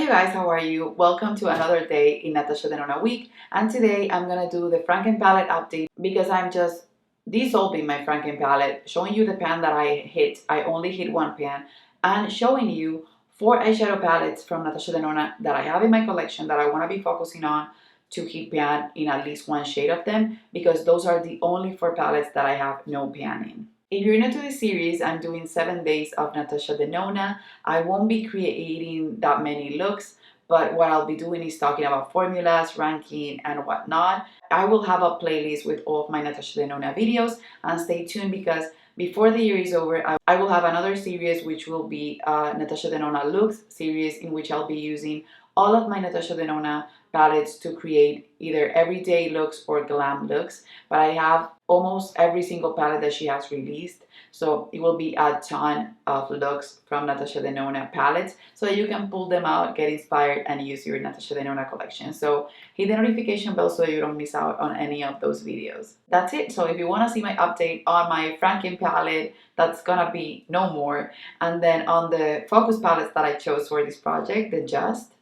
Hey guys, how are you? Welcome to another day in Natasha Denona week, and today I'm gonna do the Frankenpalette update because I'm just dissolving my Frankenpalette, showing you the pan that I hit. I only hit one pan, and showing you 4 eyeshadow palettes from Natasha Denona that I have in my collection that I want to be focusing on to hit pan in at least one shade of them because those are the only 4 palettes that I have no pan in. If you're new to this series, I'm doing 7 days of Natasha Denona. I won't be creating that many looks, but what I'll be doing is talking about formulas, ranking, and whatnot. I will have a playlist with all of my Natasha Denona videos, and stay tuned because before the year is over, I will have another series which will be Natasha Denona looks series in which I'll be using all of my Natasha Denona palettes to create either everyday looks or glam looks, but I have almost every single palette that she has released, so it will be a ton of looks from Natasha Denona palettes so that you can pull them out, get inspired, and use your Natasha Denona collection. So hit the notification bell so you don't miss out on any of those videos. That's it. So if you want to see my update on my Frankenpalette, that's gonna be no more, and then on the focus palettes that I chose for this project, the Just,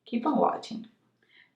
keep on watching.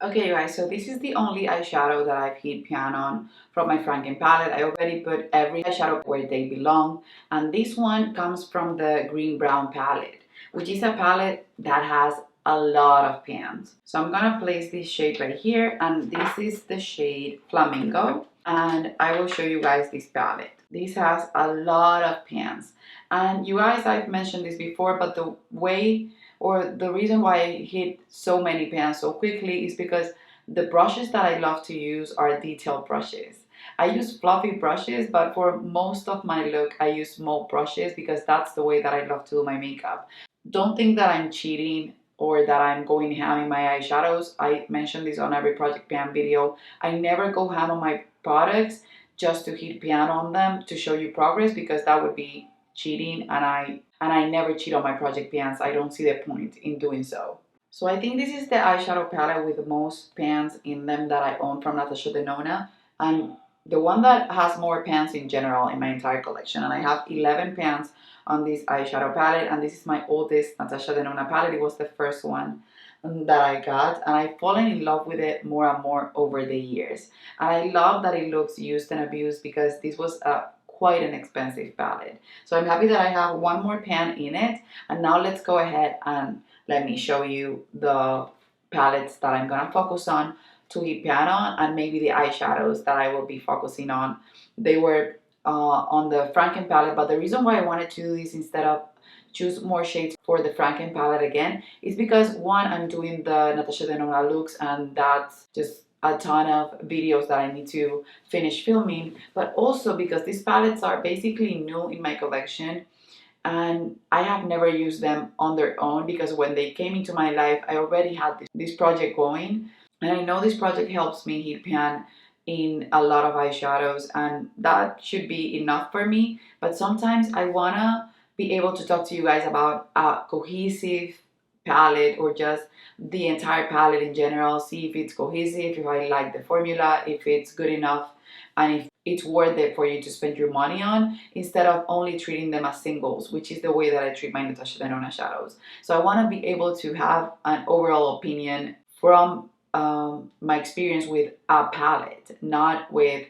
Okay guys, so this is the only eyeshadow that I've hit pan on from my Frankenpalette. I already put every eyeshadow where they belong, and this one comes from the green brown palette, which is a palette that has a lot of pans. So I'm gonna place this shade right here, and this is the shade Flamingo, and I will show you guys this palette. This has a lot of pans, and you guys, I've mentioned this before, but the way or the reason why I hit so many pans so quickly is because the brushes that I love to use are detail brushes. I use fluffy brushes, but for most of my look I use small brushes because that's the way that I love to do my makeup. Don't think that I'm cheating or that I'm going ham in my eyeshadows. I mentioned this on every project pan video. I never go ham on my products just to hit pan on them to show you progress because that would be cheating, and I never cheat on my project pans. I don't see the point in doing so. So I think this is the eyeshadow palette with the most pans in them that I own from Natasha Denona, and the one that has more pans in general in my entire collection. And I have 11 pans on this eyeshadow palette, and this is my oldest Natasha Denona palette. It was the first one that I got, and I've fallen in love with it more and more over the years. And I love that it looks used and abused because this was quite an expensive palette. So I'm happy that I have one more pan in it, and now let's go ahead and let me show you the palettes that I'm gonna focus on to hit pan on, and maybe the eyeshadows that I will be focusing on. They were on the Frankenpalette, but the reason why I wanted to do this instead of choose more shades for the Frankenpalette again is because one, I'm doing the Natasha Denona looks, and that's just a ton of videos that I need to finish filming, but also because these palettes are basically new in my collection and I have never used them on their own because when they came into my life I already had this project going, and I know this project helps me hit pan in a lot of eyeshadows, and that should be enough for me. But sometimes I wanna be able to talk to you guys about a cohesive palette or just the entire palette in general, see if it's cohesive, if I like the formula, if it's good enough, and if it's worth it for you to spend your money on, instead of only treating them as singles, which is the way that I treat my Natasha Denona shadows. So I want to be able to have an overall opinion from my experience with a palette, not with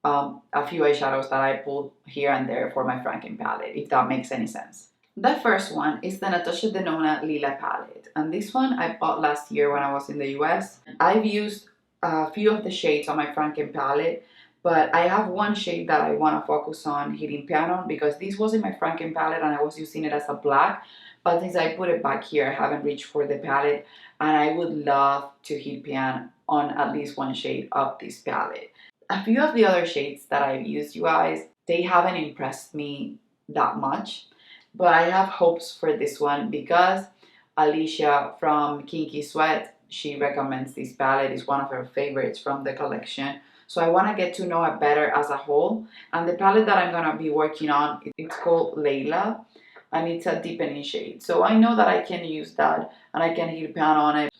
a few eyeshadows that I pull here and there for my Frankenpalette, if that makes any sense. The first one is the Natasha Denona Layla palette, and this one I bought last year when I was in the US. I've used a few of the shades on my Frankenpalette, but I have one shade that I want to focus on hitting pan on because this was in my Frankenpalette and I was using it as a black, but since I put it back here I haven't reached for the palette, and I would love to hit pan on at least one shade of this palette. A few of the other shades that I've used, you guys, they haven't impressed me that much, but I have hopes for this one because Alicia from Kinky Sweat, she recommends this palette. It's one of her favorites from the collection. So I want to get to know it better as a whole. And the palette that I'm going to be working on, it's called Layla, and it's a deepening shade. So I know that I can use that and I can hit pan on it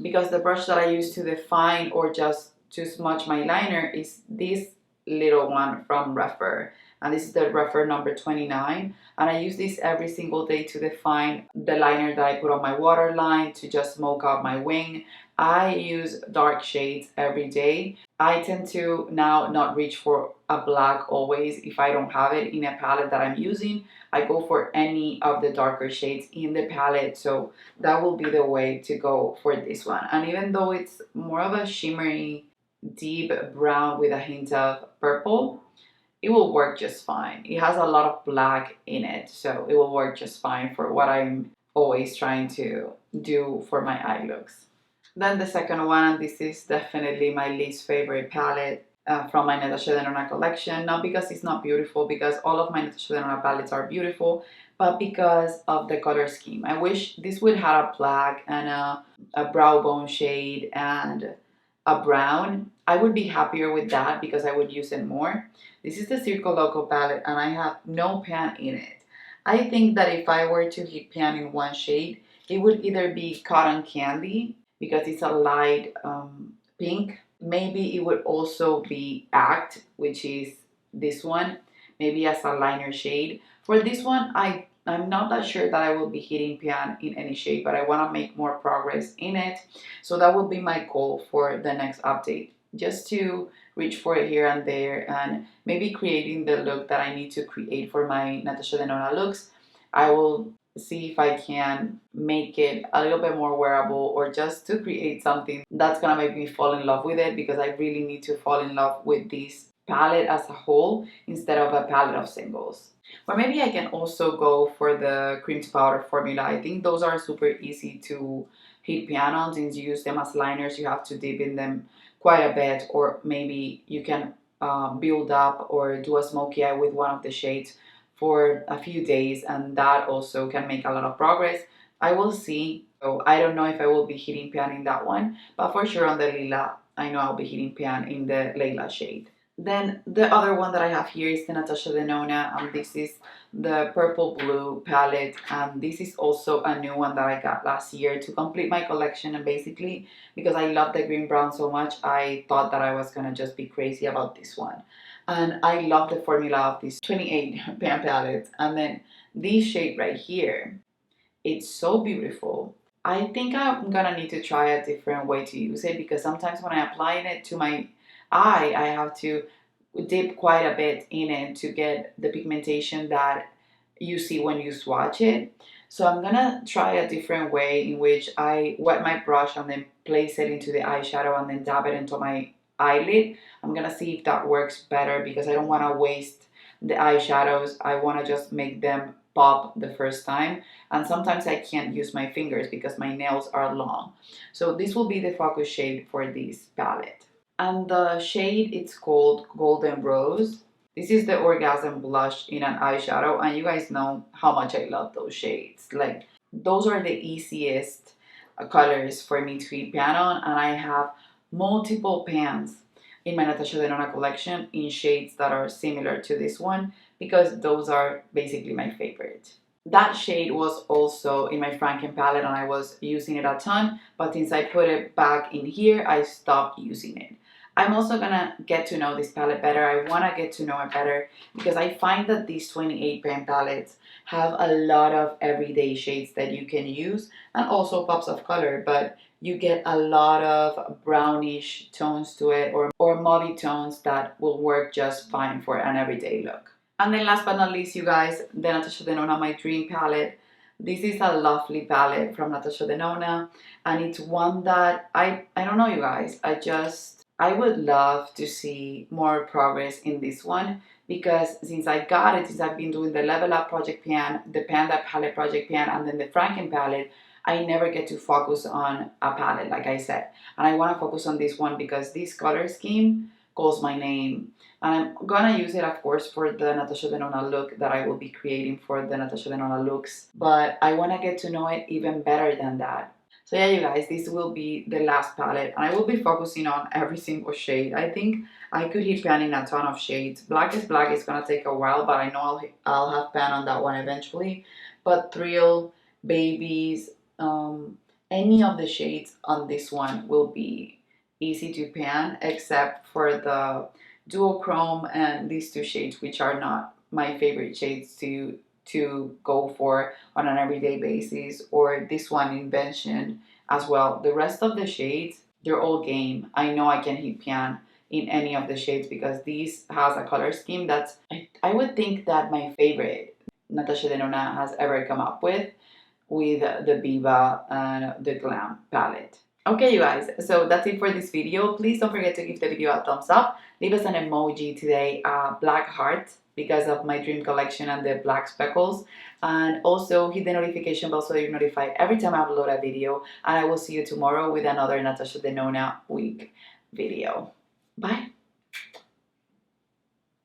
because the brush that I use to define or just to smudge my liner is this little one from Refer. and this is the refer number 29, and I use this every single day to define the liner that I put on my waterline to just smoke out my wing. I use dark shades every day. I tend to now not reach for a black always if I don't have it in a palette that I'm using. I go for any of the darker shades in the palette, so that will be the way to go for this one. And even though it's more of a shimmery deep brown with a hint of purple, it will work just fine. It has a lot of black in it, so it will work just fine for what I'm always trying to do for my eye looks. Then the second one, this is definitely my least favorite palette from my Natasha Denona collection. Not because it's not beautiful, because all of my Natasha Denona palettes are beautiful, but because of the color scheme. I wish this would have a black and a brow bone shade and a brown. I would be happier with that because I would use it more. This is the Circo Loco palette and I have no pan in it. I think that if I were to hit pan in one shade, it would either be Cotton Candy because it's a light pink. Maybe it would also be Act, which is this one, maybe as a liner shade. For this one, I'm not that sure that I will be hitting pan in any shade, but I want to make more progress in it. So that will be my goal for the next update, just to reach for it here and there and maybe creating the look that I need to create for my Natasha Denona looks. I will see if I can make it a little bit more wearable or just to create something that's gonna make me fall in love with it, because I really need to fall in love with this palette as a whole instead of a palette of singles. Or maybe I can also go for the cream to powder formula. I think those are super easy to hit pan on. Since you use them as liners, you have to dip in them quite a bit, or maybe you can build up or do a smoky eye with one of the shades for a few days, and that also can make a lot of progress. I will see. So I don't know if I will be hitting pan in that one, but for sure on the Layla, I know I'll be hitting pan in the Layla shade. Then the other one that I have here is the Natasha Denona, and this is the purple blue palette, and this is also a new one that I got last year to complete my collection. And basically because I love the green brown so much, I thought that I was gonna just be crazy about this one. And I love the formula of these 28 pan palettes. And then this shade right here, it's so beautiful. I think I'm gonna need to try a different way to use it, because sometimes when I apply it to my eye, I have to dip quite a bit in it to get the pigmentation that you see when you swatch it. So I'm gonna try a different way in which I wet my brush and then place it into the eyeshadow and then dab it into my eyelid. I'm gonna see if that works better, because I don't want to waste the eyeshadows. I want to just make them pop the first time, and sometimes I can't use my fingers because my nails are long. So this will be the focus shade for this palette. And the shade, it's called Golden Rose. This is the Orgasm Blush in an eyeshadow, and you guys know how much I love those shades. Like, those are the easiest colors for me to hit pan on, and I have multiple pans in my Natasha Denona collection in shades that are similar to this one, because those are basically my favorite. That shade was also in my Frankenpalette and I was using it a ton, but since I put it back in here, I stopped using it. I'm also gonna get to know this palette better. I wanna get to know it better because I find that these 28 pan palettes have a lot of everyday shades that you can use, and also pops of color, but you get a lot of brownish tones to it, or mauvey tones that will work just fine for an everyday look. And then last but not least, you guys, the Natasha Denona My Dream palette. This is a lovely palette from Natasha Denona, and it's one that I don't know, you guys, I would love to see more progress in this one, because since I got it, since I've been doing the Level Up Project Pan, the Panda Palette Project Pan, and then the Franken Palette, I never get to focus on a palette, like I said. And I want to focus on this one because this color scheme calls my name. And I'm gonna use it, of course, for the Natasha Denona look that I will be creating for the Natasha Denona looks. But I want to get to know it even better than that. So yeah, you guys, this will be the last palette, and I will be focusing on every single shade. I think I could hit pan in a ton of shades. Black is Black is gonna take a while, but I know I'll have pan on that one eventually. But Thrill, Babies, any of the shades on this one will be easy to pan, except for the Duochrome and these two shades, which are not my favorite shades to go for on an everyday basis, or this one invention as well. The rest of the shades, they're all game. I know I can hit pan in any of the shades because this has a color scheme that's I would think that my favorite Natasha Denona has ever come up with the Viva and the Glam palette. Okay, you guys, so that's it for this video. Please don't forget to give the video a thumbs up. Leave us an emoji today, black heart, because of my dream collection and the black speckles. And also hit the notification bell so that you're notified every time I upload a video. And I will see you tomorrow with another Natasha Denona week video. Bye.